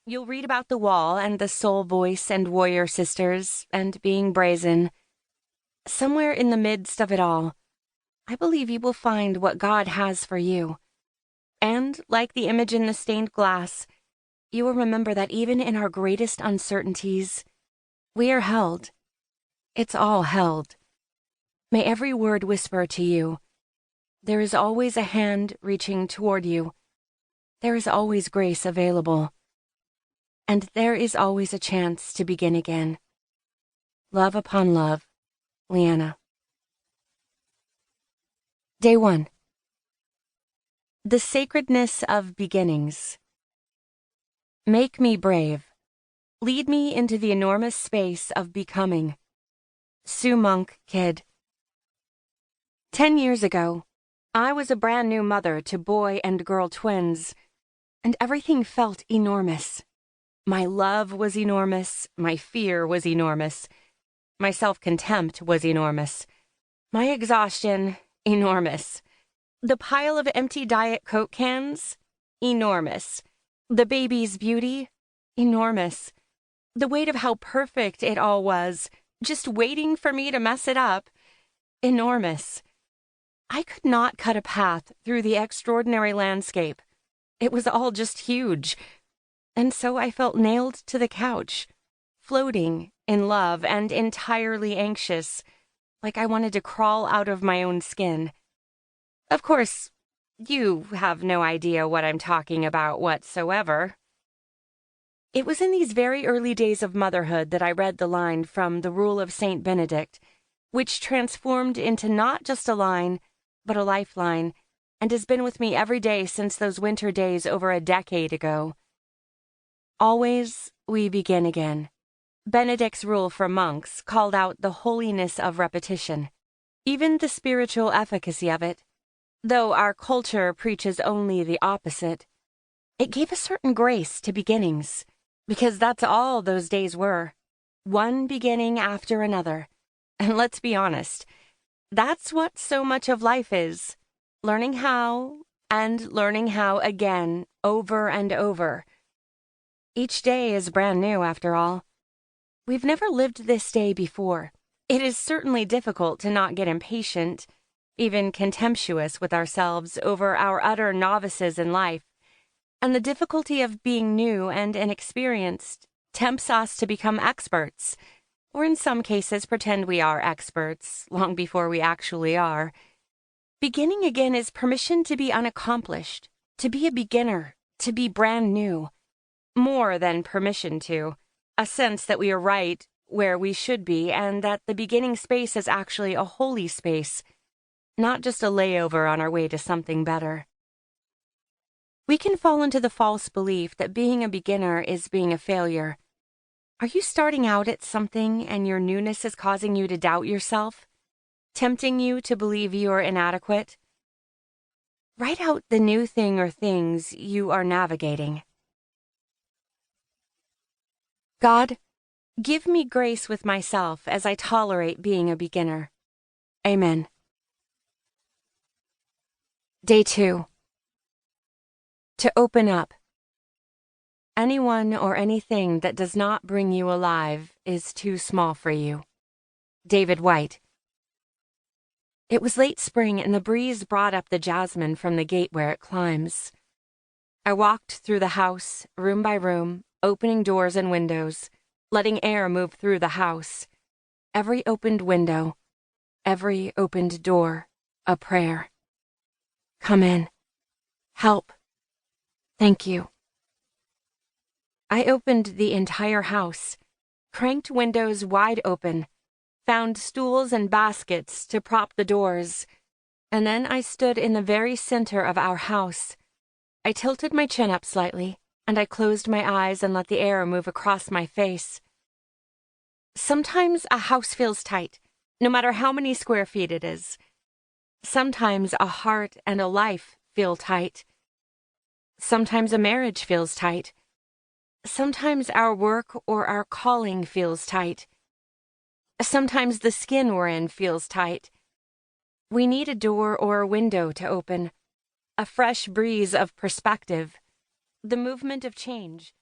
You'll read about the wall and the soul voice and warrior sisters and being brazen. Somewhere in the midst of it all, I believe you will find what God has for you. And, like the image in the stained glass, you will remember that even in our greatest uncertainties, we are held. It's all held. May every word whisper to you, there is always a hand reaching toward you. There is always grace available. And there is always a chance to begin again. Love upon love, Leeana. Day 1. The sacredness of beginnings. Make me brave. Lead me into the enormous space of becoming. Sue Monk, Kid. 10 years ago, I was a brand new mother to boy and girl twins, and everything felt enormous. My love was enormous, my fear was enormous, my self-contempt was enormous, my exhaustion, enormous. The pile of empty Diet Coke cans, enormous. The baby's beauty, enormous. The weight of how perfect it all was, just waiting for me to mess it up, enormous. I could not cut a path through the extraordinary landscape. It was all just huge. And so I felt nailed to the couch, floating in love and entirely anxious, like I wanted to crawl out of my own skin. Of course, you have no idea what I'm talking about whatsoever. It was in these very early days of motherhood that I read the line from The Rule of St. Benedict, which transformed into not just a line, but a lifeline, and has been with me every day since those winter days over a decade ago. Always we begin again. Benedict's rule for monks called out the holiness of repetition, even the spiritual efficacy of it, though our culture preaches only the opposite. It gave a certain grace to beginnings, because that's all those days were, one beginning after another. And let's be honest, that's what so much of life is, learning how and learning how again, over and over. Each day is brand new, after all. We've never lived this day before. It is certainly difficult to not get impatient, even contemptuous with ourselves over our utter novices in life, and the difficulty of being new and inexperienced tempts us to become experts, or in some cases pretend we are experts long before we actually are. Beginning again is permission to be unaccomplished, to be a beginner, to be brand new. More than permission to, a sense that we are right where we should be and that the beginning space is actually a holy space, not just a layover on our way to something better. We can fall into the false belief that being a beginner is being a failure. Are you starting out at something and your newness is causing you to doubt yourself, tempting you to believe you are inadequate? Write out the new thing or things you are navigating. God, give me grace with myself as I tolerate being a beginner. Amen. Day 2. To open up. Anyone or anything that does not bring you alive is too small for you. David White. It was late spring and the breeze brought up the jasmine from the gate where it climbs. I walked through the house, room by room, opening doors and windows, letting air move through the house. Every opened window, every opened door, a prayer. Come in. Help. Thank you. I opened the entire house, cranked windows wide open, found stools and baskets to prop the doors, and then I stood in the very center of our house. I tilted my chin up slightly, and I closed my eyes and let the air move across my face. Sometimes a house feels tight, no matter how many square feet it is. Sometimes a heart and a life feel tight. Sometimes a marriage feels tight. Sometimes our work or our calling feels tight. Sometimes the skin we're in feels tight. We need a door or a window to open, a fresh breeze of perspective, the movement of change.